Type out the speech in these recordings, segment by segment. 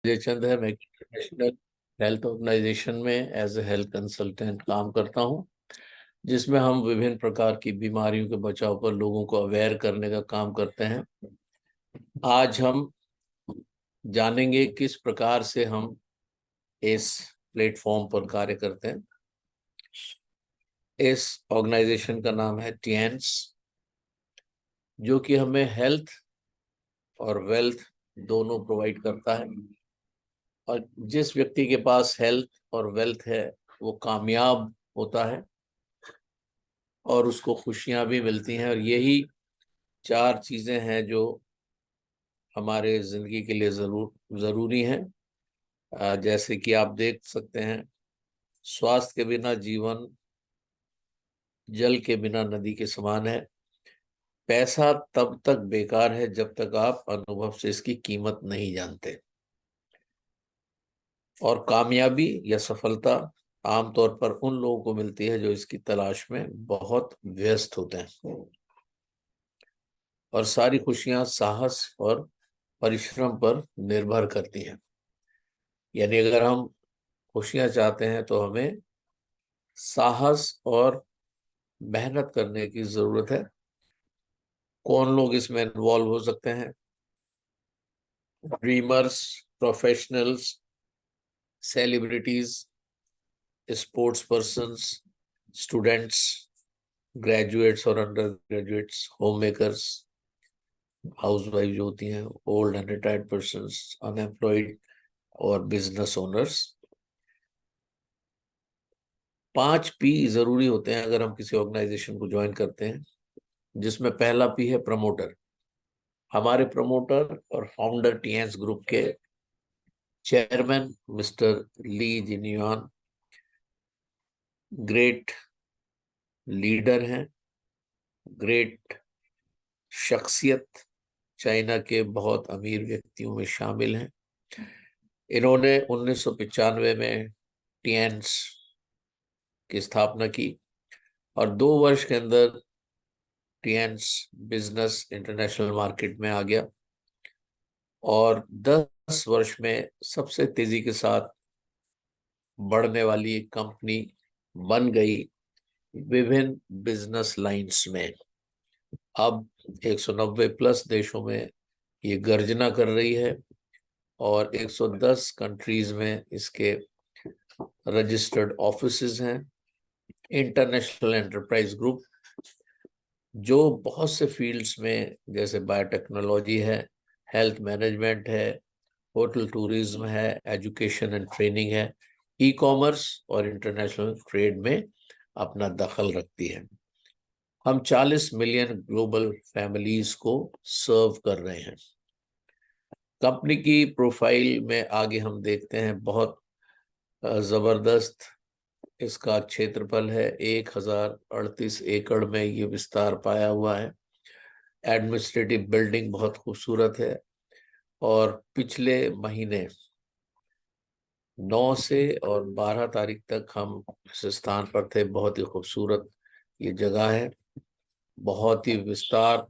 अजय चंद है। मैं international health organisation में एज ए हेल्थ कंसल्टेंट काम करता हूं, जिसमें हम विभिन्न प्रकार की बीमारियों के बचाव पर लोगों को अवेयर करने का काम करते हैं। आज हम जानेंगे किस प्रकार से हम इस प्लेटफॉर्म पर कार्य करते हैं। इस ऑर्गेनाइजेशन का नाम है टिएंस, जो कि हमें हेल्थ और वेल्थ दोनों प्रोवाइड करता है। और जिस व्यक्ति के पास हेल्थ और वेल्थ है वो कामयाब होता है और उसको खुशियां भी मिलती हैं। और यही चार चीजें हैं जो हमारे जिंदगी के लिए जरूरी हैं। जैसे कि आप देख सकते हैं, स्वास्थ्य के बिना जीवन जल के बिना नदी के समान है। पैसा तब तक बेकार है जब तक आप अनुभव से इसकी कीमत नहीं जानते। और कामयाबी या सफलता आमतौर पर उन लोगों को मिलती है जो इसकी तलाश में बहुत व्यस्त होते हैं। और सारी खुशियां साहस और परिश्रम पर निर्भर करती हैं। यानी अगर हम खुशियां चाहते हैं तो हमें साहस और मेहनत करने की जरूरत है। कौन लोग इसमें इन्वॉल्व हो सकते हैं? Dreamers, professionals, celebrities, sports persons, students, graduates और undergraduates, homemakers, housewife जो होती हैं, old and retired persons, unemployed और बिजनेस ओनर्स। 5 P जरूरी होते हैं अगर हम किसी ऑर्गेनाइजेशन को ज्वाइन करते हैं, जिसमें पहला P है प्रमोटर। हमारे प्रमोटर और फाउंडर टीएंस ग्रुप के चेयरमैन मिस्टर ली जिनियन ग्रेट लीडर हैं, ग्रेट शख्सियत, चाइना के बहुत अमीर व्यक्तियों में शामिल हैं। इन्होंने 1995 में टीएंस की स्थापना की और 2 वर्ष के अंदर टीएंस बिजनेस इंटरनेशनल मार्केट में आ गया और 10 वर्ष में सबसे तेजी के साथ बढ़ने वाली एक कंपनी बन गई विभिन्न बिजनेस लाइंस में। अब 190 प्लस देशों में ये गर्जना कर रही है और 110 कंट्रीज में इसके रजिस्टर्ड ऑफिसेज हैं। इंटरनेशनल एंटरप्राइज ग्रुप जो बहुत से फील्ड्स में, जैसे बायोटेक्नोलॉजी है, हेल्थ मैनेजमेंट है, होटल टूरिज्म है, एजुकेशन एंड ट्रेनिंग है, ई कॉमर्स और इंटरनेशनल ट्रेड में अपना दखल रखती है। हम 40 मिलियन ग्लोबल फैमिलीज को सर्व कर रहे हैं। कंपनी की प्रोफाइल में आगे हम देखते हैं, बहुत जबरदस्त इसका क्षेत्रफल है। 1038 एकड़ में ये विस्तार पाया हुआ है। एडमिनिस्ट्रेटिव बिल्डिंग बहुत खूबसूरत है। और पिछले महीने 9 से और 12 तारीख तक हम इस स्थान पर थे। बहुत ही खूबसूरत ये जगह है, बहुत ही विस्तार।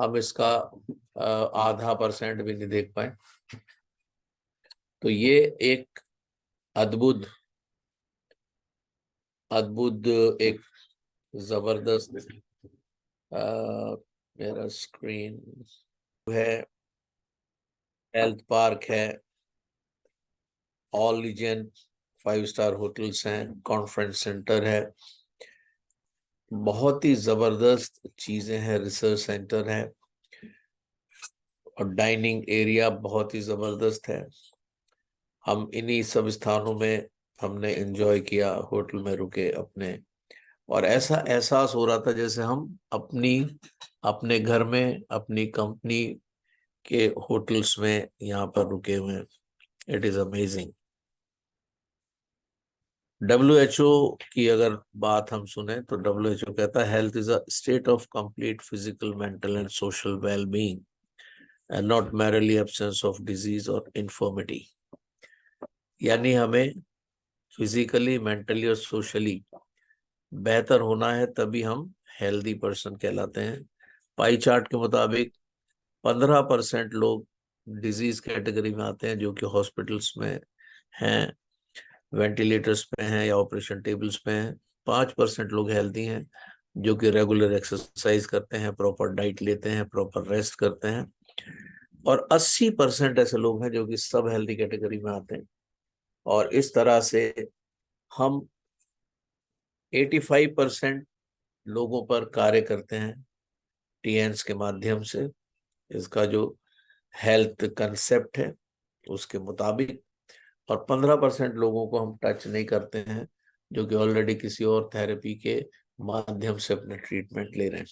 हम इसका आधा % भी नहीं देख पाए। तो ये एक अद्भुत अद्भुत एक जबरदस्त मेरा स्क्रीन है। हेल्थ पार्क है, ऑल लीजेंड 5 स्टार होटल्स हैं, कॉन्फ्रेंस सेंटर है, बहुत ही जबरदस्त चीजें हैं, रिसर्च सेंटर है और डाइनिंग एरिया बहुत ही जबरदस्त है। हम इन्हीं सब स्थानों में हमने एंजॉय किया, होटल में रुके अपने, और ऐसा एहसास हो रहा था जैसे हम अपने घर में, अपनी कंपनी के होटल्स में यहाँ पर रुके हुए हैं। It is amazing. WHO की अगर बात हम सुने तो WHO कहता है health is a state of complete physical, mental and social well being and not merely absence of disease और इन्फॉर्मिटी। यानी हमें फिजिकली, मेंटली और सोशली बेहतर होना है, तभी हम हेल्दी पर्सन कहलाते हैं। पाई चार्ट के मुताबिक 15% लोग डिजीज कैटेगरी में आते हैं, जो कि हॉस्पिटल्स में हैं, वेंटिलेटर्स पे हैं या ऑपरेशन टेबल्स पे हैं। 5% लोग हेल्दी हैं जो कि रेगुलर एक्सरसाइज करते हैं, प्रॉपर डाइट लेते हैं, प्रॉपर रेस्ट करते हैं। और 80% ऐसे लोग हैं जो कि सब हेल्दी कैटेगरी में आते हैं। और इस तरह से हम 85% लोगों पर कार्य करते हैं टीएन्स के माध्यम से। इसका जो हेल्थ कंसेप्ट है उसके मुताबिक। और 15% लोगों को हम टच नहीं करते हैं, जो कि ऑलरेडी किसी और थेरेपी के माध्यम से अपने ट्रीटमेंट ले रहे हैं।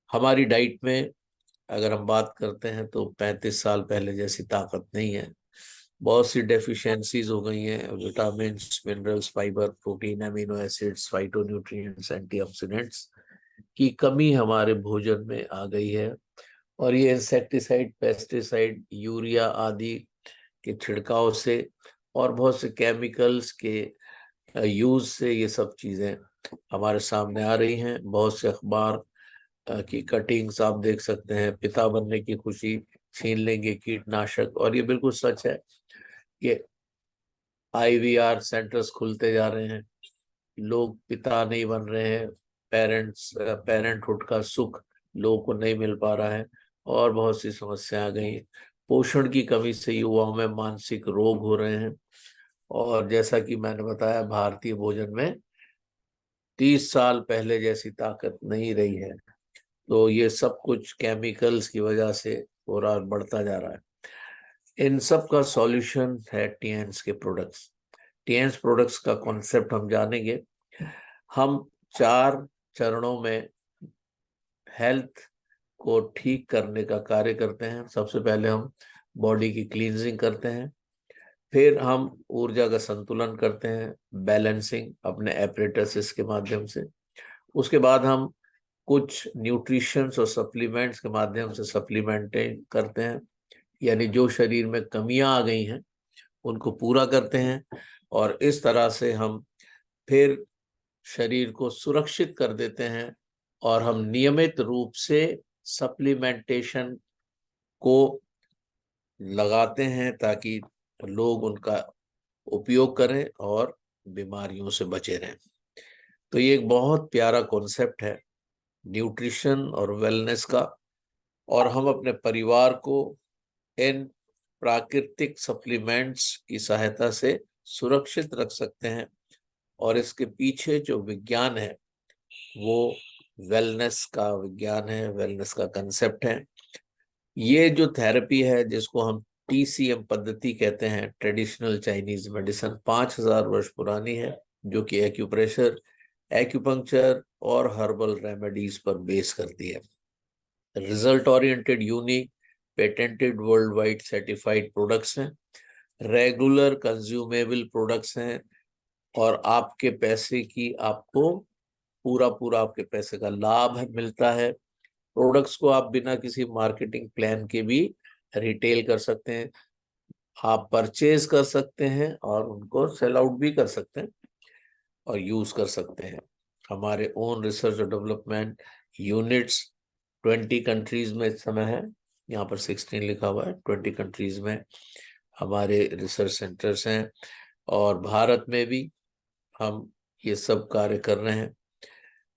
हमारी डाइट में अगर हम बात करते हैं तो 35 साल पहले जैसी ताकत नहीं है। बहुत सी डेफिशिएंसीज हो गई हैं, vitamin, minerals, fibre, protein, amino acids, phytonutrients, antioxidants की कमी हमारे भोजन में आ गई है। और ये इंसेक्टिसाइड, पेस्टिसाइड, यूरिया आदि के छिड़काव से और बहुत से केमिकल्स के यूज से ये सब चीजें हमारे सामने आ रही हैं। बहुत से अखबार की कटिंग्स आप देख सकते हैं, पिता बनने की खुशी छीन लेंगे कीटनाशक। और ये बिल्कुल सच है कि आईवीआर सेंटर्स खुलते जा रहे हैं, लोग पिता नहीं बन रहे हैं, पेरेंटहुड का सुख लोगों को नहीं मिल पा रहा है, और बहुत सी समस्या आ गई। पोषण की कमी से युवाओं में मानसिक रोग हो रहे हैं। और जैसा कि मैंने बताया, भारतीय भोजन में 30 साल पहले जैसी ताकत नहीं रही है। तो ये सब कुछ केमिकल्स की वजह से हो रहा, बढ़ता जा रहा है। इन सब का सॉल्यूशन है टीएन्स के प्रोडक्ट्स। टीएन्स प्रोडक्ट्स का कॉन्सेप्ट हम जानेंगे। हम 4 चरणों में हेल्थ को ठीक करने का कार्य करते हैं। सबसे पहले हम बॉडी की क्लींजिंग करते हैं, फिर हम ऊर्जा का संतुलन करते हैं, बैलेंसिंग अपने एपरेटसेस के माध्यम से। उसके बाद हम कुछ न्यूट्रिशंस और सप्लीमेंट्स के माध्यम से सप्लीमेंटिंग करते हैं, यानी जो शरीर में कमियां आ गई हैं उनको पूरा करते हैं। और इस तरह से हम फिर शरीर को सुरक्षित कर देते हैं। और हम नियमित रूप से सप्लीमेंटेशन को लगाते हैं ताकि लोग उनका उपयोग करें और बीमारियों से बचे रहें। तो ये एक बहुत प्यारा कॉन्सेप्ट है न्यूट्रिशन और वेलनेस का। और हम अपने परिवार को इन प्राकृतिक सप्लीमेंट्स की सहायता से सुरक्षित रख सकते हैं। और इसके पीछे जो विज्ञान है वो वेलनेस का विज्ञान है, वेलनेस का कंसेप्ट है। ये जो थेरेपी है जिसको हम टीसीएम पद्धति कहते हैं, ट्रेडिशनल चाइनीज मेडिसिन, 5000 वर्ष पुरानी है, जो कि एक्यूप्रेशर, एक्यूपंक्चर और हर्बल रेमेडीज पर बेस करती है। Result oriented, unique, patented, world wide certified products हैं, रेगुलर कंज्यूमेबल प्रोडक्ट्स हैं। और आपके पैसे की आपको पूरा पूरा आपके पैसे का लाभ मिलता है। प्रोडक्ट्स को आप बिना किसी मार्केटिंग प्लान के भी रिटेल कर सकते हैं, आप परचेज कर सकते हैं और उनको सेल आउट भी कर सकते हैं और यूज कर सकते हैं। हमारे ओन रिसर्च और डेवलपमेंट यूनिट्स 20 कंट्रीज में इस समय है। यहाँ पर 16 लिखा हुआ है, 20 कंट्रीज में हमारे रिसर्च सेंटर्स हैं। और भारत में भी हम ये सब कार्य कर रहे हैं।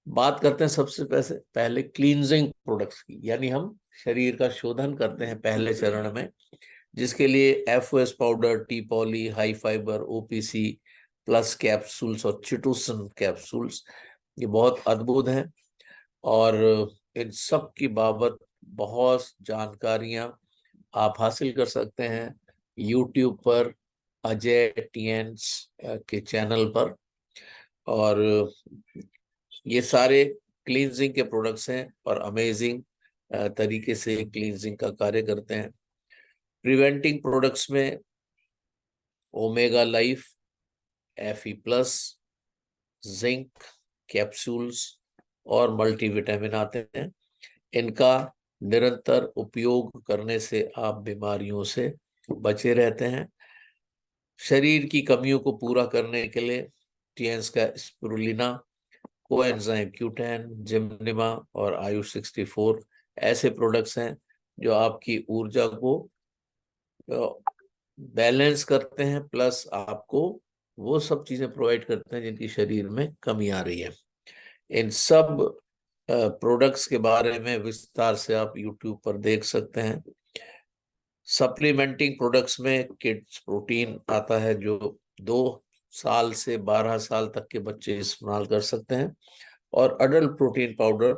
बात करते हैं सबसे पहले क्लींजिंग प्रोडक्ट्स की, यानी हम शरीर का शोधन करते हैं पहले चरण में, जिसके लिए FOS powder, T poly, high fibre, OPC plus capsules और चिटोसन कैप्सूल्स, ये बहुत अद्भुत हैं। और इन सब की बाबत बहुत जानकारियां आप हासिल कर सकते हैं यूट्यूब पर, अजय टीएन्स के चैनल पर। और ये सारे क्लींजिंग के प्रोडक्ट्स हैं और अमेजिंग तरीके से क्लींजिंग का कार्य करते हैं। प्रिवेंटिंग प्रोडक्ट्स में omega life, FE plus, zinc capsules और मल्टीविटामिन आते हैं। इनका निरंतर उपयोग करने से आप बीमारियों से बचे रहते हैं। शरीर की कमियों को पूरा करने के लिए टीएन्स का स्पिरुलिना, कोएंजाइम Q10, जिमनिमा और आयुष 64 ऐसे प्रोडक्ट्स हैं जो आपकी ऊर्जा को बैलेंस करते हैं, प्लस आपको वो सब चीजें प्रोवाइड करते हैं जिनकी शरीर में कमी आ रही है। इन सब प्रोडक्ट्स के बारे में विस्तार से आप यूट्यूब पर देख सकते हैं। सप्लीमेंटिंग प्रोडक्ट्स में किड्स प्रोटीन आता है, जो 2 साल से 12 साल तक के बच्चे इस्तेमाल कर सकते हैं, और अडल्ट प्रोटीन पाउडर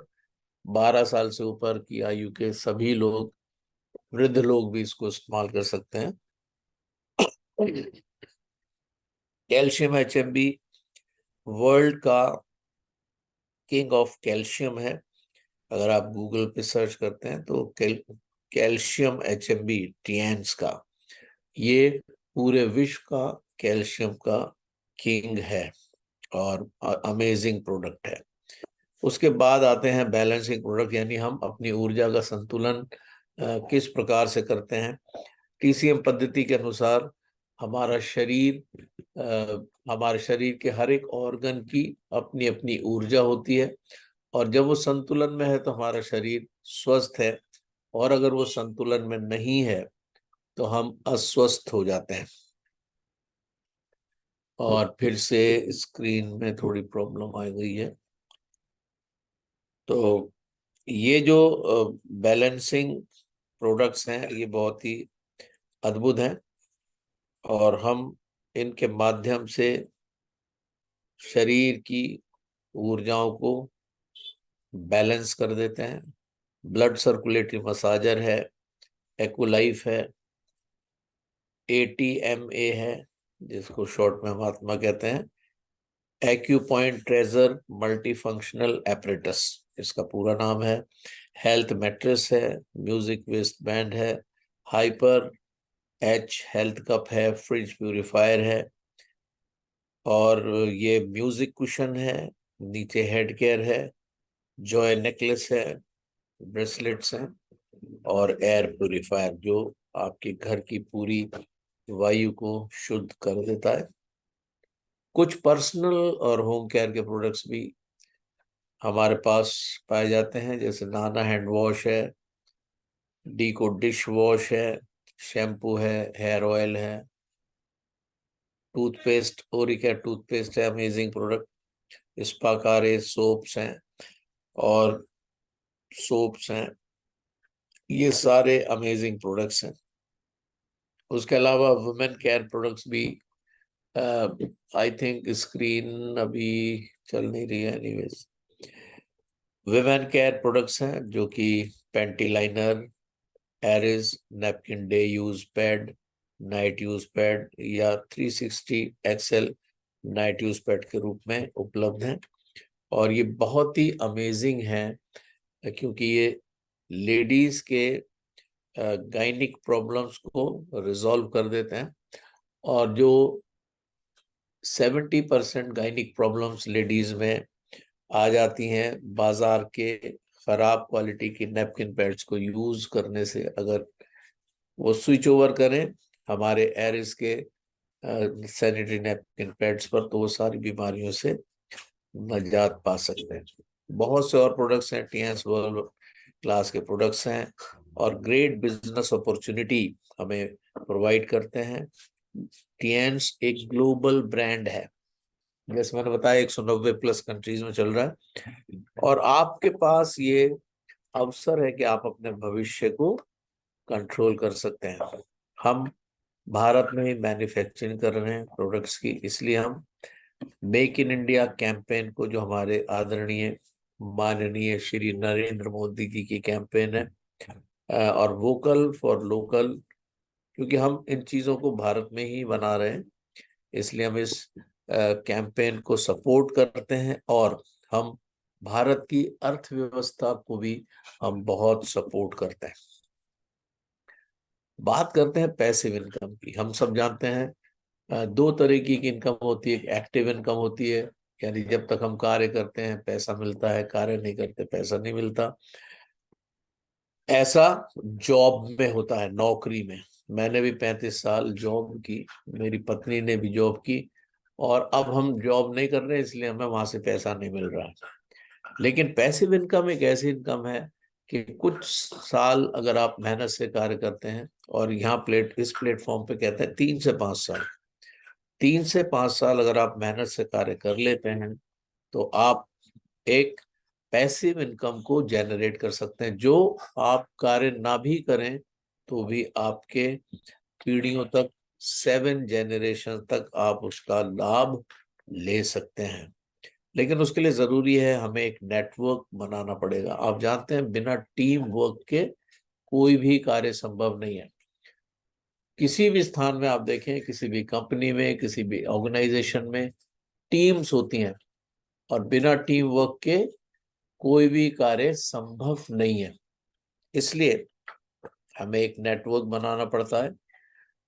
12 साल से ऊपर की आयु के सभी लोग, वृद्ध लोग भी इसको इस्तेमाल कर सकते हैं। कैल्शियम HMB वर्ल्ड का किंग ऑफ कैल्शियम है। अगर आप गूगल पे सर्च करते हैं तो कैल्शियम HMB टिएंस का, ये पूरे विश्व का कैल्शियम का किंग है और अमेजिंग प्रोडक्ट है। उसके बाद आते हैं बैलेंसिंग प्रोडक्ट, यानी हम अपनी ऊर्जा का संतुलन किस प्रकार से करते हैं। TCM पद्धति के अनुसार हमारा शरीर हमारे शरीर के हर एक ऑर्गन की अपनी अपनी ऊर्जा होती है, और जब वो संतुलन में है तो हमारा शरीर स्वस्थ है, और अगर वो संतुलन में नहीं है तो हम अस्वस्थ हो जाते हैं। और फिर से स्क्रीन में थोड़ी प्रॉब्लम आ गई है। तो ये जो बैलेंसिंग प्रोडक्ट्स हैं ये बहुत ही अद्भुत हैं, और हम इनके माध्यम से शरीर की ऊर्जाओं को बैलेंस कर देते हैं। ब्लड सर्कुलेटरी मसाजर है, एक्वलाइफ है, ATMA है जिसको शॉर्ट में हम आत्मा कहते हैं, acupoint treasure multi functional apparatus इसका पूरा नाम है, हेल्थ मैट्रेस है, म्यूजिक वेस्ट बैंड है, हाइपर H हेल्थ कप है, फ्रिज प्यूरिफायर है, और ये म्यूजिक कुशन है, नीचे हेड केयर है, जॉय नेकलेस है, ब्रेसलेट्स हैं, और एयर प्यूरिफायर जो आपके घर की पूरी वायु को शुद्ध कर देता है। कुछ पर्सनल और होम केयर के प्रोडक्ट्स भी हमारे पास पाए जाते हैं, जैसे नाना हैंड वॉश है, डीको डिश वॉश है, शैम्पू है, हेयर ऑयल है, टूथपेस्ट, ओरिकेयर टूथपेस्ट है, अमेजिंग प्रोडक्ट, स्पाकारे सोप्स हैं, और सोप्स हैं, ये सारे अमेजिंग प्रोडक्ट्स हैं। उसके अलावा वुमेन केयर प्रोडक्ट्स भी, आई थिंक स्क्रीन अभी चल नहीं रही है, एनीवेज वुमेन केयर प्रोडक्ट्स हैं जो कि पैंटी लाइनर, एरिस, napkin day use pad, night use pad, या 360 XL नाइट यूज पैड के रूप में उपलब्ध हैं। और ये बहुत ही अमेजिंग है, क्योंकि ये लेडीज के गायनिक प्रॉब्लम्स को रिजॉल्व कर देते हैं, और जो 70% गायनिक प्रॉब्लम्स लेडीज में आ जाती हैं बाजार के खराब क्वालिटी की नैपकिन पैड्स को यूज करने से, अगर वो स्विच ओवर करें हमारे एरिस के सैनिटरी नैपकिन पैड्स पर, तो वो सारी बीमारियों से निजात पा सकते हैं। बहुत से और प्रोडक्ट्स हैं, टीएंस वर्ल्ड क्लास के प्रोडक्ट्स हैं, और ग्रेट बिजनेस अपॉर्चुनिटी हमें प्रोवाइड करते हैं। टीएंस एक ग्लोबल ब्रांड है, जैसे मैंने बताया 190+ कंट्रीज में चल रहा है, और आपके पास ये अवसर है कि आप अपने भविष्य को कंट्रोल कर सकते हैं। हम भारत में ही मैन्युफैक्चरिंग कर रहे हैं प्रोडक्ट्स की, इसलिए हम मेक इन इंडिया कैंपेन को, जो हमारे आदरणीय माननीय श्री नरेंद्र मोदी जी की कैंपेन है, और वोकल फॉर लोकल, क्योंकि हम इन चीजों को भारत में ही बना रहे हैं, इसलिए हम इस कैंपेन को सपोर्ट करते हैं, और हम भारत की अर्थव्यवस्था को भी हम बहुत सपोर्ट करते हैं। बात करते हैं पैसिव इनकम की। हम सब जानते हैं 2 तरह की इनकम होती है। एक एक्टिव इनकम होती है, यानी जब तक हम कार्य करते हैं पैसा मिलता है, कार्य नहीं करते पैसा नहीं मिलता। ऐसा जॉब में होता है, नौकरी में। मैंने भी 35 साल जॉब की, मेरी पत्नी ने भी जॉब की, और अब हम जॉब नहीं कर रहे इसलिए हमें वहां से पैसा नहीं मिल रहा है। लेकिन पैसिव इनकम एक ऐसी इनकम है कि कुछ साल अगर आप मेहनत से कार्य करते हैं, और यहाँ इस प्लेटफॉर्म पे कहते हैं 3 से 5 साल, 3 से 5 साल अगर आप मेहनत से कार्य कर लेते हैं तो आप एक पैसिव इनकम को जनरेट कर सकते हैं, जो आप कार्य ना भी करें तो भी आपके पीढ़ियों तक, 7 जनरेशन तक आप उसका लाभ ले सकते हैं। लेकिन उसके लिए जरूरी है हमें एक नेटवर्क बनाना पड़ेगा। आप जानते हैं बिना टीम वर्क के कोई भी कार्य संभव नहीं है। किसी भी स्थान में आप देखें, किसी भी कंपनी में, किसी भी ऑर्गेनाइजेशन में टीम्स होती हैं, और बिना टीम वर्क के कोई भी कार्य संभव नहीं है। इसलिए हमें एक नेटवर्क बनाना पड़ता है,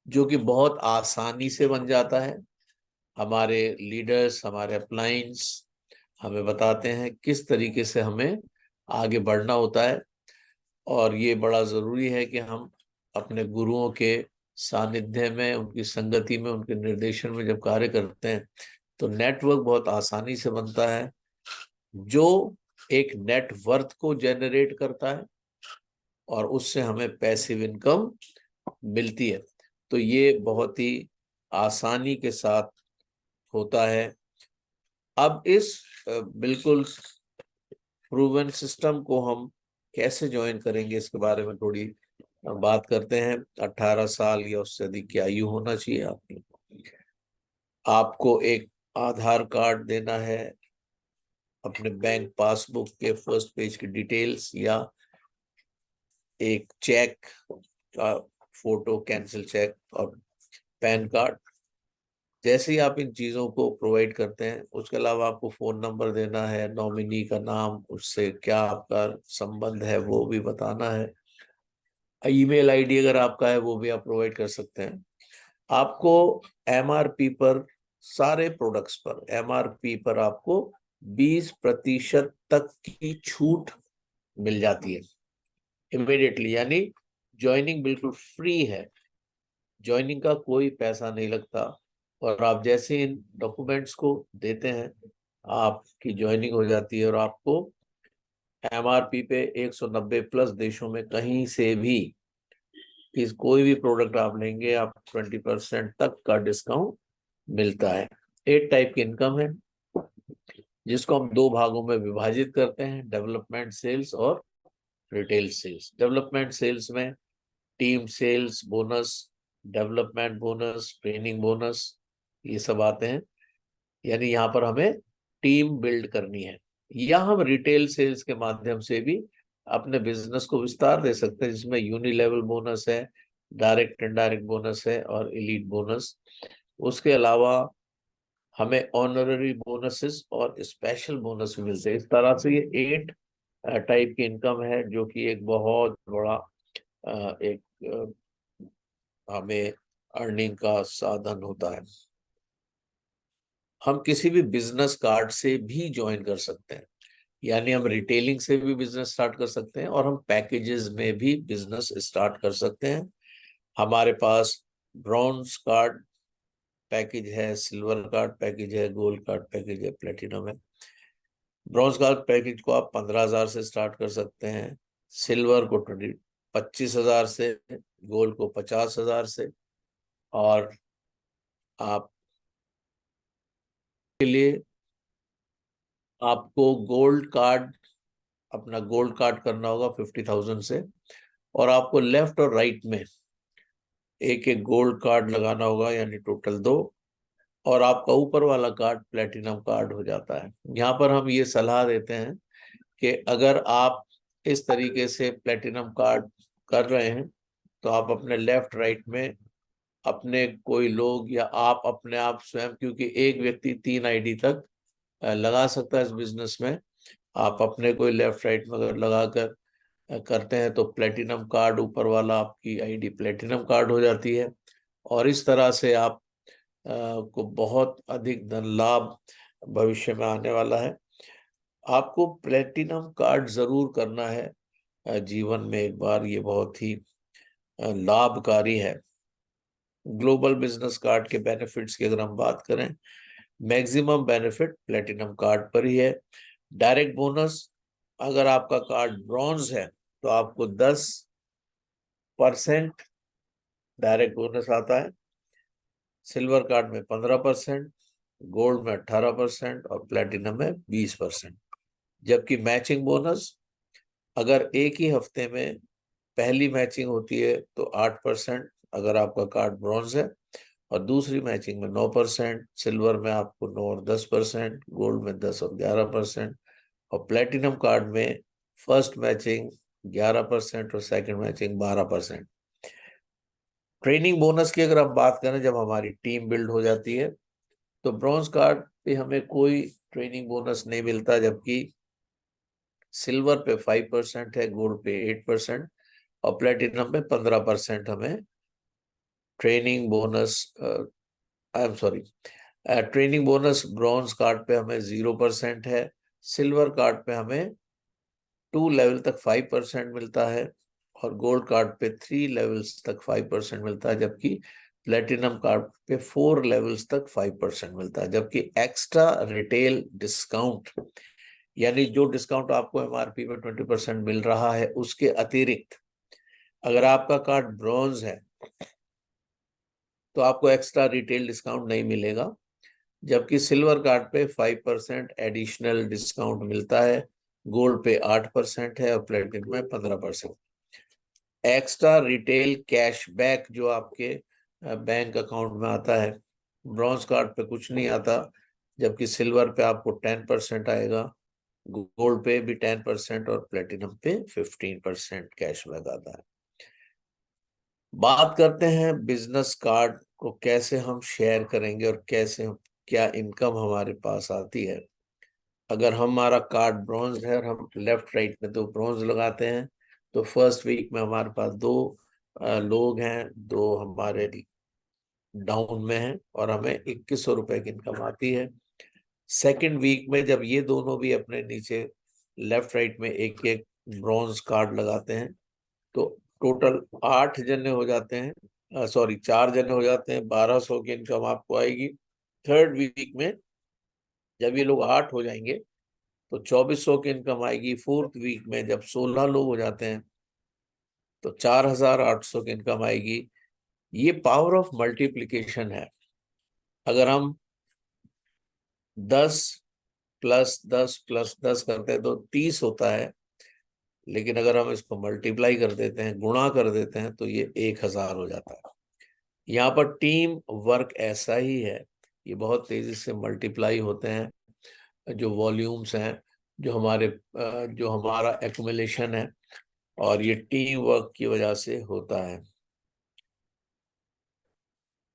जो कि बहुत आसानी से बन जाता है। हमारे लीडर्स, हमारे अपलाइंस हमें बताते हैं किस तरीके से हमें आगे बढ़ना होता है। और ये बड़ा जरूरी है कि हम अपने गुरुओं के सानिध्य में, उनकी संगति में, उनके निर्देशन में जब कार्य करते हैं तो नेटवर्क बहुत आसानी से बनता है, जो एक नेटवर्थ को जनरेट करता है और उससे हमें पैसिव इनकम मिलती है। तो ये बहुत ही आसानी के साथ होता है। अब इस बिल्कुल प्रूवन सिस्टम को हम कैसे ज्वाइन करेंगे, इसके बारे में थोड़ी बात करते हैं। 18 साल या उससे अधिक की आयु होना चाहिए आपकी। आपको एक आधार कार्ड देना है, अपने बैंक पासबुक के फर्स्ट पेज की डिटेल्स, या एक चेक का फोटो, कैंसिल चेक, और पैन कार्ड। जैसे ही आप इन चीजों को प्रोवाइड करते हैं, उसके अलावा आपको फोन नंबर देना है, नॉमिनी का नाम, उससे क्या आपका संबंध है वो भी बताना है, ईमेल आईडी अगर आपका है वो भी आप प्रोवाइड कर सकते हैं। आपको एमआरपी पर, सारे प्रोडक्ट्स पर एमआरपी पर आपको 20% तक की छूट मिल जाती है इमीडिएटली। यानी ज्वाइनिंग बिल्कुल फ्री है, ज्वाइनिंग का कोई पैसा नहीं लगता, और आप जैसे इन डॉक्यूमेंट्स को देते हैं आपकी ज्वाइनिंग हो जाती है। और आपको एमआरपी पे 190 प्लस देशों में कहीं से भी कोई भी प्रोडक्ट आप लेंगे, आप 20% तक का डिस्काउंट मिलता है। 8 टाइप की इनकम है, जिसको हम 2 भागों में विभाजित करते हैं, डेवलपमेंट सेल्स और रिटेल सेल्स। डेवलपमेंट सेल्स में team sales bonus, development bonus, training bonus, ये सब आते हैं। यानी यहाँ पर हमें टीम बिल्ड करनी है, या हम रिटेल सेल्स के माध्यम से भी अपने बिजनेस को विस्तार दे सकते हैं, जिसमें यूनिलेवल बोनस है, डायरेक्ट इनडायरेक्ट बोनस है, और एलीट बोनस। उसके अलावा हमें ऑनररी बोनसेस और स्पेशल बोनस भी मिलते हैं। इस तरह से ये 8 टाइप की इनकम है, जो कि एक बहुत बड़ा एक हमें अर्निंग का साधन होता है। हम किसी भी बिजनेस कार्ड से भी ज्वाइन कर सकते हैं, यानी हम रिटेलिंग से भी बिजनेस स्टार्ट कर सकते हैं, और हम पैकेजेस में भी बिजनेस स्टार्ट कर सकते हैं। हमारे पास ब्रॉन्ज कार्ड पैकेज है, सिल्वर कार्ड पैकेज है, गोल्ड कार्ड पैकेज है, प्लेटिनम है। ब्रॉन्ज कार्ड पैकेज को आप 15,000 से स्टार्ट कर सकते हैं, सिल्वर को 25,000 से, गोल्ड को 50,000 से। और आप के लिए आपको गोल्ड कार्ड, अपना गोल्ड कार्ड करना होगा 50,000 से, और आपको लेफ्ट और राइट में एक एक गोल्ड कार्ड लगाना होगा, यानी टोटल 2। और आपका ऊपर वाला कार्ड प्लेटिनम कार्ड हो जाता है। यहाँ पर हम ये सलाह देते हैं कि अगर आप इस तरीके से प्लेटिनम कार्ड कर रहे हैं, तो आप अपने लेफ्ट राइट में अपने कोई लोग, या आप अपने आप स्वयं, क्योंकि एक व्यक्ति 3 आईडी तक लगा सकता है इस बिजनेस में। आप अपने कोई लेफ्ट राइट में अगर लगाकर करते हैं तो प्लेटिनम कार्ड, ऊपर वाला आपकी आईडी प्लेटिनम कार्ड हो जाती है। और इस तरह से आप को बहुत अधिक धन लाभ भविष्य में आने वाला है। आपको प्लेटिनम कार्ड जरूर करना है जीवन में एक बार, ये बहुत ही लाभकारी है। ग्लोबल बिजनेस कार्ड के बेनिफिट्स की अगर हम बात करें, मैक्सिमम बेनिफिट प्लेटिनम कार्ड पर ही है। डायरेक्ट बोनस, अगर आपका कार्ड ब्रॉन्ज है तो आपको 10% डायरेक्ट बोनस आता है। सिल्वर कार्ड में 15%, गोल्ड में 18% और प्लेटिनम में 20%। जबकि मैचिंग बोनस अगर एक ही हफ्ते में पहली मैचिंग होती है तो 8% अगर आपका कार्ड ब्रॉन्ज है, और दूसरी मैचिंग में 9%, सिल्वर में आपको 9 और 10%, गोल्ड में 10 और 11%, और प्लेटिनम कार्ड में फर्स्ट मैचिंग 11% और सेकंड मैचिंग 12%। ट्रेनिंग बोनस की अगर आप बात करें, जब हमारी टीम बिल्ड हो जाती है तो ब्रॉन्ज कार्ड पे हमें कोई ट्रेनिंग बोनस नहीं मिलता, जबकि सिल्वर पे 5% है, गोल्ड पे 8% और प्लेटिनम पे 15% हमें training bonus, I am sorry, training bonus bronze card पे हमें 0% है। सिल्वर कार्ड पे हमें 2 लेवल तक 5% मिलता है और गोल्ड कार्ड पे 3 लेवल्स तक 5% मिलता है, जबकि प्लेटिनम कार्ड पे 4 लेवल्स तक 5% मिलता है। जबकि एक्स्ट्रा रिटेल डिस्काउंट, यानी जो डिस्काउंट आपको एमआरपी में 20% मिल रहा है, उसके अतिरिक्त अगर आपका कार्ड ब्रॉन्ज है तो आपको एक्स्ट्रा रिटेल डिस्काउंट नहीं मिलेगा। जबकि सिल्वर कार्ड पे 5% एडिशनल डिस्काउंट मिलता है, गोल्ड पे 8% है और प्लेटिनम में 15%। एक्स्ट्रा रिटेल कैशबैक जो आपके बैंक अकाउंट में आता है, ब्रॉन्ज कार्ड पे कुछ नहीं आता, जबकि सिल्वर पे आपको 10% आएगा, गोल्ड पे भी 10% और प्लेटिनम पे 15% कैशबैक आता है। बात करते हैं बिजनेस कार्ड को कैसे हम शेयर करेंगे और कैसे क्या इनकम हमारे पास आती है। अगर हमारा कार्ड ब्रॉन्ज है और हम लेफ्ट राइट में 2 ब्रॉन्ज लगाते हैं, तो फर्स्ट वीक में हमारे पास 2 लोग हैं, 2 हमारे डाउन में हैं और हमें 2100 रुपए की इनकम आती है। सेकंड वीक में जब ये दोनों भी अपने नीचे लेफ्ट राइट में एक एक ब्रॉन्ज कार्ड लगाते हैं, तो टोटल 8 जने हो जाते हैं, सॉरी 4 जने हो जाते हैं, 1200 की इनकम आपको आएगी। थर्ड वीक में जब ये लोग 8 हो जाएंगे तो 2400 की इनकम आएगी। फोर्थ वीक में जब 16 लोग हो जाते हैं तो 4800 की इनकम आएगी। ये पावर ऑफ मल्टीप्लिकेशन है। अगर हम 10 प्लस 10 प्लस 10 करते हैं तो 30 होता है, लेकिन अगर हम इसको मल्टीप्लाई कर देते हैं, गुणा कर देते हैं, तो ये 1000 हो जाता है। यहाँ पर टीम वर्क ऐसा ही है, ये बहुत तेजी से मल्टीप्लाई होते हैं जो वॉल्यूम्स हैं, जो हमारा एक्युमुलेशन है, और ये टीम वर्क की वजह से होता है।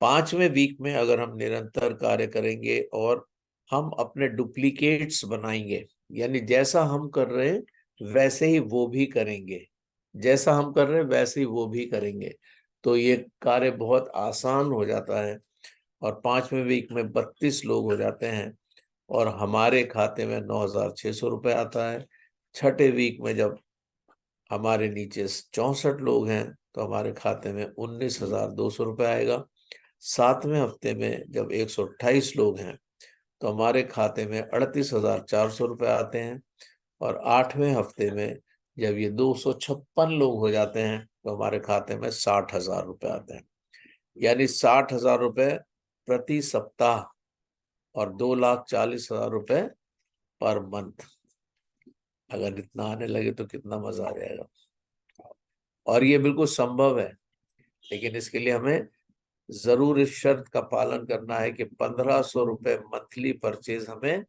5वें वीक में अगर हम निरंतर कार्य करेंगे और हम अपने डुप्लीकेट्स बनाएंगे, यानी जैसा हम कर रहे हैं वैसे ही वो भी करेंगे, जैसा हम कर रहे हैं वैसे ही वो भी करेंगे, तो ये कार्य बहुत आसान हो जाता है। और 5वें वीक में 32 लोग हो जाते हैं और हमारे खाते में 9600 रुपये आता है। छठे वीक में जब हमारे नीचे 64 लोग हैं तो हमारे खाते में 19,200 रुपये आएगा। 7वें हफ्ते में जब 128 लोग हैं तो हमारे खाते में 38,400 रुपये आते हैं। और 8वें हफ्ते में जब ये 256 लोग हो जाते हैं तो हमारे खाते में 60,000 रुपये आते हैं। यानी 60,000 रुपये प्रति सप्ताह और 2,40,000 रुपये पर मंथ। अगर इतना आने लगे तो कितना मजा आ जाएगा। और ये बिल्कुल संभव है, लेकिन इसके लिए हमें जरूर इस शर्त का पालन करना है कि 1500 रुपये मंथली परचेज हमें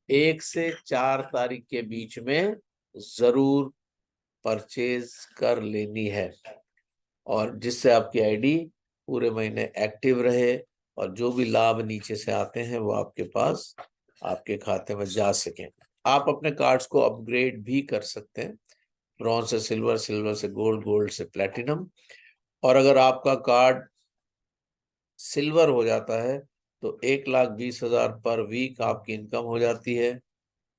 1 से 4 तारीख के बीच में जरूर परचेज कर लेनी है, और जिससे आपकी आईडी पूरे महीने एक्टिव रहे और जो भी लाभ नीचे से आते हैं वो आपके पास, आपके खाते में जा सकें। आप अपने कार्ड्स को अपग्रेड भी कर सकते हैं, ब्रॉन्ज से सिल्वर, सिल्वर से गोल्ड, गोल्ड से प्लेटिनम। और अगर आपका कार्ड सिल्वर हो जाता है तो 1,20,000 पर वीक आपकी इनकम हो जाती है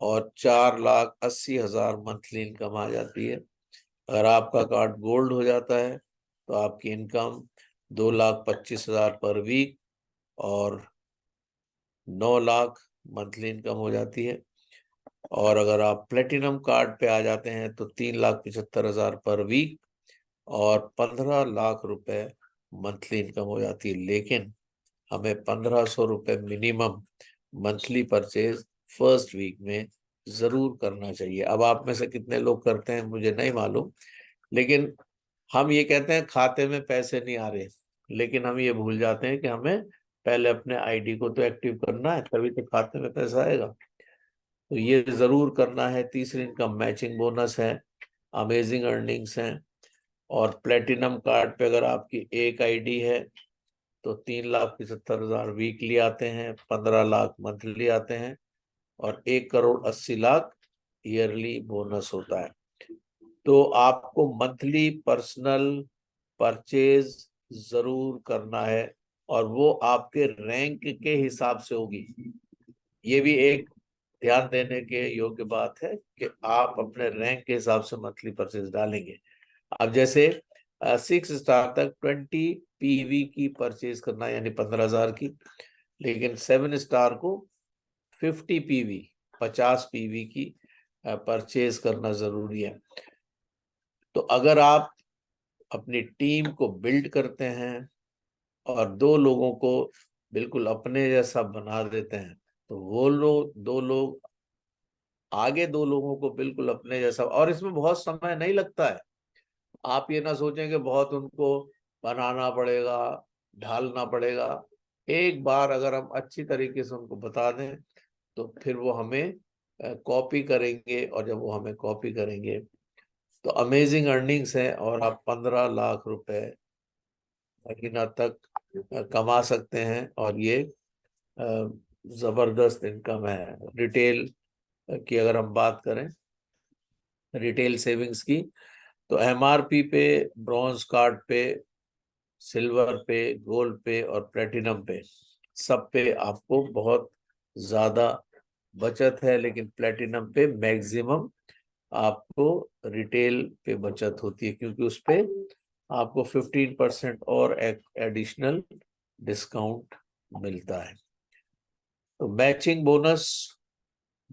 और 4,80,000 मंथली इनकम आ जाती है। अगर आपका कार्ड गोल्ड हो जाता है तो आपकी इनकम 2,25,000 पर वीक और 9 लाख मंथली इनकम हो जाती है। और अगर आप प्लेटिनम कार्ड पे आ जाते हैं तो 3,75,000 पर वीक और 15 लाख रुपए मंथली इनकम हो जाती है। लेकिन हमें 1,500 रुपए minimum monthly purchase first week में जरूर करना चाहिए। अब आप में से कितने लोग करते हैं मुझे नहीं मालूम, लेकिन हम ये कहते हैं खाते में पैसे नहीं आ रहे, लेकिन हम ये भूल जाते हैं कि हमें पहले अपने आईडी को तो एक्टिव करना है, तभी तो खाते में पैसा आएगा। तो ये जरूर करना है। तीसरी इनकम मैचिंग बोनस है, अमेजिंग अर्निंग्स हैं। और प्लेटिनम कार्ड पे अगर आपकी एक आईडी है तो 3,75,000 वीकली आते हैं, 15 लाख मंथली आते हैं और 1,80,00,000 ईयरली बोनस होता है। तो आपको मंथली पर्सनल परचेज जरूर करना है और वो आपके रैंक के हिसाब से होगी। ये भी एक ध्यान देने के योग्य बात है कि आप अपने रैंक के हिसाब से मंथली परचेज डालेंगे। अब जैसे 6 स्टार तक 20 PV की परचेज करना, यानी 15,000 की, लेकिन 7 स्टार को 50 PV 50 PV की परचेज करना जरूरी है। तो अगर आप अपनी टीम को बिल्ड करते हैं और दो लोगों को बिल्कुल अपने जैसा बना देते हैं, तो वो लोग दो लोग आगे दो लोगों को बिल्कुल अपने जैसा, और इसमें बहुत समय नहीं लगता है। आप ये ना सोचें कि बहुत उनको बनाना पड़ेगा, ढालना पड़ेगा। एक बार अगर हम अच्छी तरीके से उनको बता दें तो फिर वो हमें कॉपी करेंगे, और जब वो हमें कॉपी करेंगे तो अमेजिंग अर्निंग्स है और आप 15 लाख रुपए महीना तक कमा सकते हैं। और ये जबरदस्त इनकम है। रिटेल की अगर हम बात करें, रिटेल सेविंग्स की, तो MRP पे, ब्रॉन्ज कार्ड पे, सिल्वर पे, गोल्ड पे और प्लेटिनम पे, सब पे आपको बहुत ज्यादा बचत है। लेकिन प्लेटिनम पे मैक्सिमम आपको रिटेल पे बचत होती है, क्योंकि उस पे आपको 15% और एडिशनल डिस्काउंट मिलता है। तो मैचिंग बोनस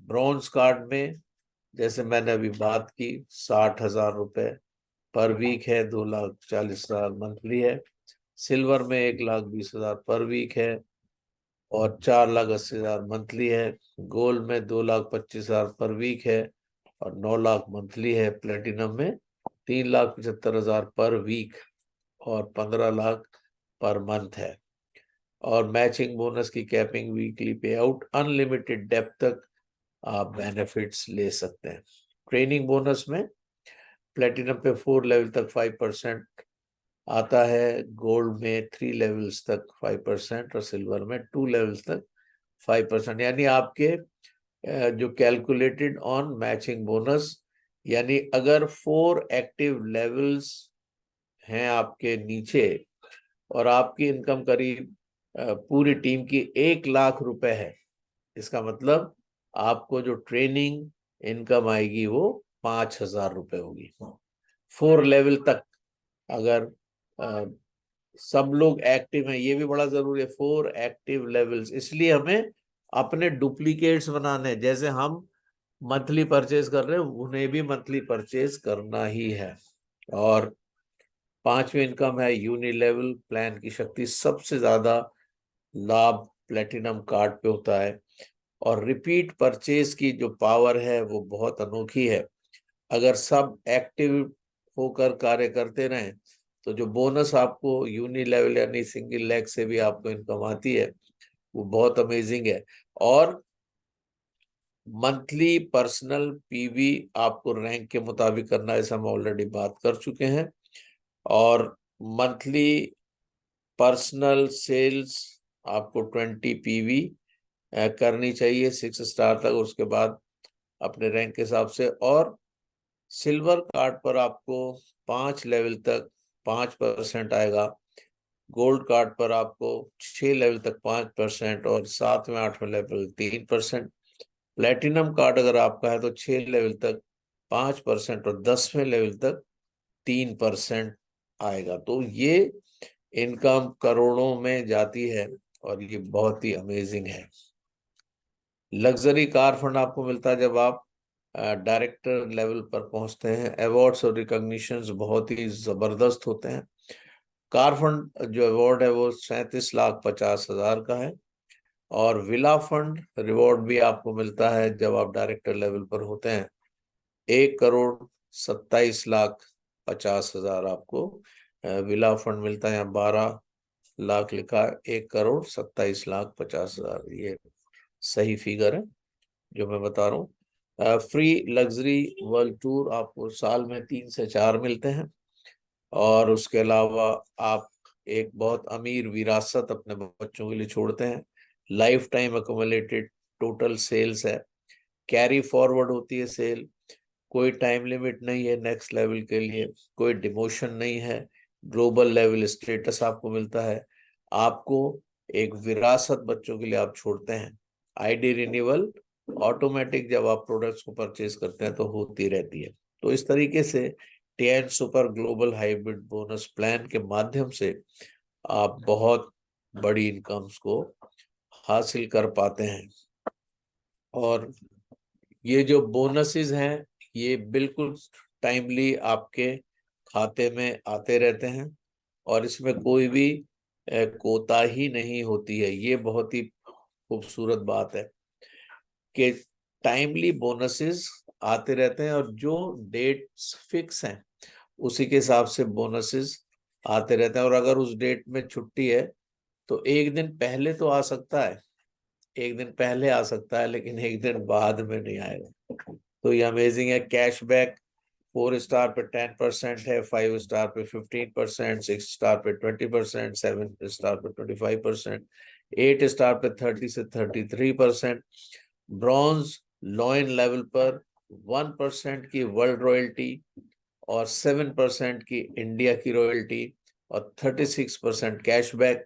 ब्रॉन्ज कार्ड में, जैसे मैंने अभी बात की, 60,000 रुपए पर वीक है, 2,40,000 मंथली है। सिल्वर में 1,20,000 पर वीक है और 4,80,000 मंथली है। गोल्ड में 2,25,000 पर वीक है और 9 लाख मंथली है। प्लेटिनम में 3,75,000 पर वीक और 15 लाख पर मंथ है। और मैचिंग बोनस की कैपिंग वीकली पे आउट, अनलिमिटेड डेप्थ तक आप बेनिफिट्स ले सकते हैं। ट्रेनिंग बोनस में प्लेटिनम पे 4 लेवल तक 5% आता है, गोल्ड में 3 लेवल्स तक 5% और सिल्वर में 2 लेवल्स तक 5%। यानी आपके जो कैलकुलेटेड ऑन मैचिंग बोनस, यानी अगर 4 एक्टिव लेवल्स हैं आपके नीचे और आपकी इनकम करीब पूरी टीम की 1,00,000 रुपए है, इसका मतलब आपको जो ट्रेनिंग इनकम आएगी वो 5,000 रुपए होगी। 4 लेवल तक अगर सब लोग एक्टिव हैं, ये भी बड़ा जरूरी है। 4 एक्टिव लेवल्स, इसलिए हमें अपने डुप्लीकेट्स बनाने हैं। जैसे हम मंथली परचेज कर रहे हैं, उन्हें भी मंथली परचेज करना ही है। और पांचवी इनकम है यूनि लेवल प्लान की शक्ति। सबसे ज्यादा लाभ प्लेटिनम कार्ड पे होता है और रिपीट परचेज की जो पावर है वो बहुत अनोखी है। अगर सब एक्टिव होकर कार्य करते रहें तो जो बोनस आपको यूनि लेवल यानी सिंगल लेग से भी आपको इनकम आती है वो बहुत अमेजिंग है। और मंथली पर्सनल पीवी आपको रैंक के मुताबिक करना है, ऐसा हम ऑलरेडी बात कर चुके हैं। और मंथली पर्सनल सेल्स आपको 20 PV करनी चाहिए 6 स्टार तक, उसके बाद अपने रैंक के हिसाब से। और सिल्वर कार्ड पर आपको 5 लेवल तक 5% आएगा, गोल्ड कार्ड पर आपको 6 लेवल तक 5% और 7वें 8वें लेवल 3%। प्लेटिनम कार्ड अगर आपका है तो 6 लेवल तक 5% और 10वें लेवल तक 3% आएगा। तो ये इनकम करोड़ों में जाती है और ये बहुत ही अमेजिंग है। लग्जरी कार फंड आपको मिलता है जब आप डायरेक्टर लेवल पर पहुंचते हैं। अवार्ड्स और रिकॉग्निशंस बहुत ही जबरदस्त होते हैं। कार फंड जो अवार्ड है वो 37,50,000 का है। और विला फंड रिवॉर्ड भी आपको मिलता है जब आप डायरेक्टर लेवल पर होते हैं, 1,27,50,000 आपको विला फंड मिलता है। यहाँ 12 लाख लिखा, 1,27,50,000, ये सही फिगर है जो मैं बता रहा हूँ। फ्री लग्जरी वर्ल्ड टूर आपको साल में 3 से 4 मिलते हैं। और उसके अलावा आप एक बहुत अमीर विरासत अपने बच्चों के लिए छोड़ते हैं। Lifetime accumulated total sales है, कैरी फॉरवर्ड होती है सेल, कोई टाइम लिमिट नहीं है नेक्स्ट लेवल के लिए, कोई डिमोशन नहीं है, ग्लोबल लेवल स्टेटस आपको मिलता है। आपको एक विरासत बच्चों के लिए आप छोड़ते हैं। आईडी रिन्यूअल ऑटोमेटिक जब आप प्रोडक्ट्स को परचेज करते हैं तो होती रहती है। तो इस तरीके से TN super global hybrid bonus plan के माध्यम से आप बहुत बड़ी इनकम्स को हासिल कर पाते हैं। और ये जो बोनसेस हैं ये बिल्कुल टाइमली आपके खाते में आते रहते हैं और इसमें कोई भी कोताही नहीं होती है। ये बहुत ही खूबसूरत बात है कि टाइमली बोनसेस आते रहते हैं और जो डेट्स फिक्स हैं उसी के हिसाब से बोनसेस आते रहते हैं। और अगर उस डेट में छुट्टी है तो एक दिन पहले तो आ सकता है, एक दिन पहले आ सकता है, लेकिन एक दिन बाद में नहीं आएगा। तो ये अमेजिंग है। कैशबैक 4 स्टार पे 10% है, 5 स्टार पे 15%, 6 स्टार पे 20%, 7 स्टार पे 25%, 8 स्टार पे 30 से 33%। ब्रॉन्ज लॉइन लेवल पर 1% की वर्ल्ड रॉयल्टी और 7% की इंडिया की रॉयल्टी और 36% कैशबैक।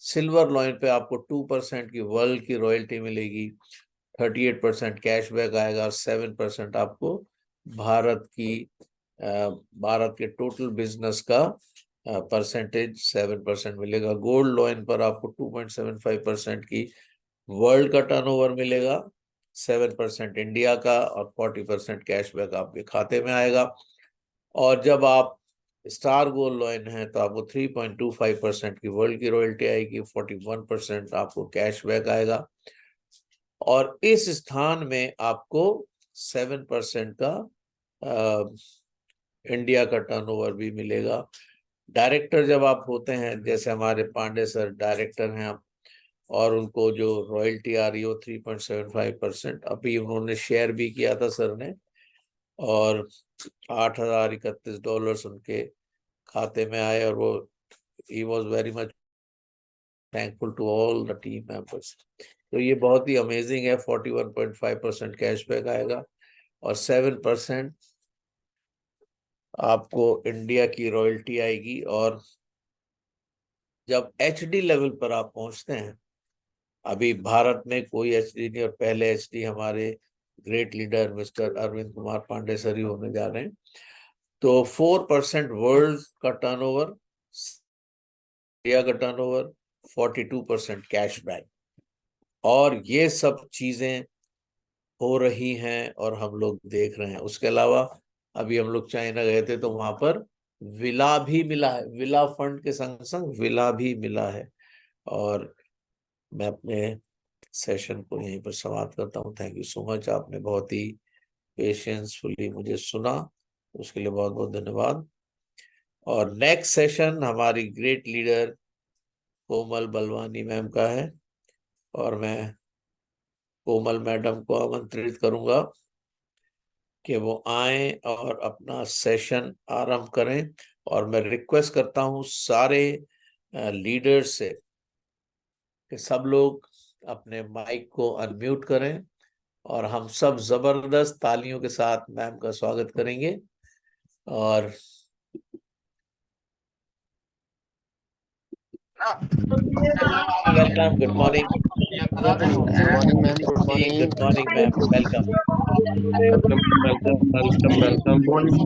सिल्वर लॉइन पे आपको 2% की वर्ल्ड की रॉयल्टी मिलेगी, 38% कैशबैक आएगा और 7% आपको भारत के टोटल बिजनेस का परसेंटेज 7% मिलेगा। गोल्ड लॉइन पर आपको 2.75% की वर्ल्ड का टर्नओवर मिलेगा, 7% इंडिया का और 40% कैशबैक आपके खाते में आएगा। और जब आप स्टार गोल्ड लॉइन है तो आपको 3.25% की वर्ल्ड की रॉयल्टी आएगी, 41% आपको कैशबैक आएगा और इस स्थान में आपको 7% का इंडिया का टर्नओवर भी मिलेगा। डायरेक्टर जब आप होते हैं, जैसे हमारे पांडे सर डायरेक्टर हैं आप, और उनको जो रॉयल्टी आ रही हो 3.75%, अभी उन्होंने शेयर भी किया था सर ने, और $8,031 उनके खाते में आए और वो he was very much thankful to all the team members। तो ये बहुत ही अमेजिंग है। 41.5% कैशबैक आएगा और 7% आपको इंडिया की रॉयल्टी आएगी। और जब एचडी लेवल पर आप पहुंचते हैं, अभी भारत में कोई एचडी नहीं और पहले एचडी हमारे great leader mister Arvind Kumar Pandey sir ही होने जा रहे हैं। तो 4% वर्ल्ड का टर्नओवर, इंडिया का टर्नओवर, 42% कैशबैक, और ये सब चीजें हो रही हैं और हम लोग देख रहे हैं। उसके अलावा अभी हम लोग चाइना गए थे तो वहां पर विला भी मिला है, विला फंड के संग संग विला भी मिला है। और मैं अपने सेशन को यहीं पर समाप्त करता हूँ। थैंक यू सो मच, आपने बहुत ही पेशेंसफुली मुझे सुना, उसके लिए बहुत बहुत धन्यवाद। और नेक्स्ट सेशन हमारी ग्रेट लीडर कोमल बलवानी मैम का है और मैं कोमल मैडम को आमंत्रित करूंगा कि वो आए और अपना सेशन आरंभ करें। और मैं रिक्वेस्ट करता हूं सारे लीडर्स से कि सब लोग अपने माइक को अनम्यूट करें और हम सब जबरदस्त तालियों के साथ मैम का स्वागत करेंगे। और welcome, good morning. Morning ma'am, good जी morning. Good morning ma'am, welcome. Welcome welcome welcome welcome.